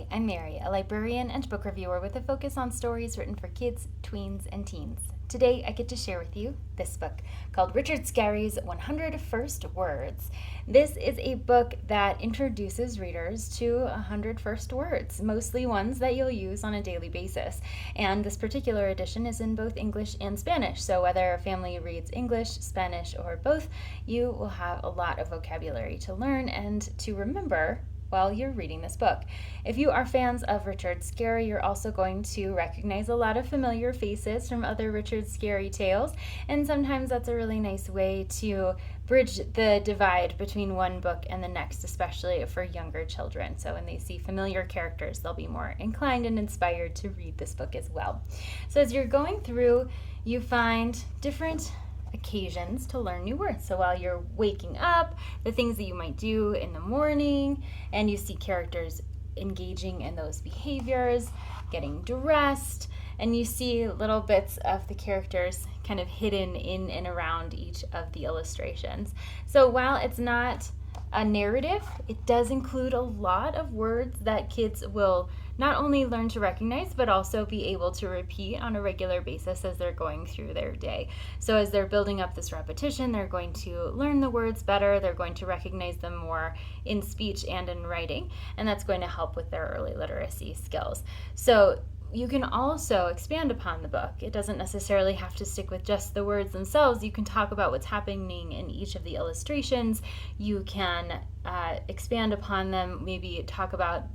Hi, I'm Mary, a librarian and book reviewer with a focus on stories written for kids, tweens, and teens. Today, I get to share with you this book called Richard Scarry's 100 First Words. This is a book that introduces readers to 100 first words, mostly ones that you'll use on a daily basis. And this particular edition is in both English and Spanish, so whether a family reads English, Spanish, or both, you will have a lot of vocabulary to learn and to remember while you're reading this book. If you are fans of Richard Scarry, you're also going to recognize a lot of familiar faces from other Richard Scarry tales, and sometimes that's a really nice way to bridge the divide between one book and the next, especially for younger children. So when they see familiar characters, they'll be more inclined and inspired to read this book as well. So as you're going through, you find different occasions to learn new words. So while you're waking up, the things that you might do in the morning, and you see characters engaging in those behaviors, getting dressed, and you see little bits of the characters kind of hidden in and around each of the illustrations. So while it's not a narrative, it does include a lot of words that kids will not only learn to recognize, but also be able to repeat on a regular basis as they're going through their day. So as they're building up this repetition, they're going to learn the words better, they're going to recognize them more in speech and in writing, and that's going to help with their early literacy skills. So you can also expand upon the book. It doesn't necessarily have to stick with just the words themselves. You can talk about what's happening in each of the illustrations. You can expand upon them, maybe talk about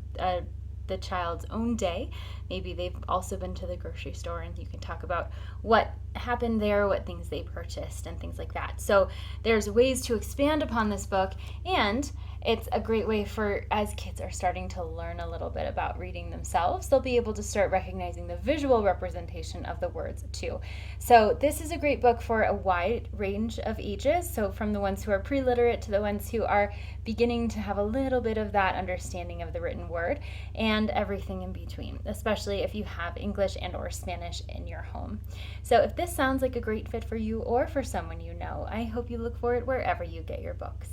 the child's own day. Maybe they've also been to the grocery store, and you can talk about what happened there, what things they purchased, and things like that. So there's ways to expand upon this book, and it's a great way for, as kids are starting to learn a little bit about reading themselves, they'll be able to start recognizing the visual representation of the words too. So this is a great book for a wide range of ages, so from the ones who are pre-literate to the ones who are beginning to have a little bit of that understanding of the written word, and everything in between, especially if you have English and or Spanish in your home. So if this sounds like a great fit for you or for someone you know, I hope you look for it wherever you get your books.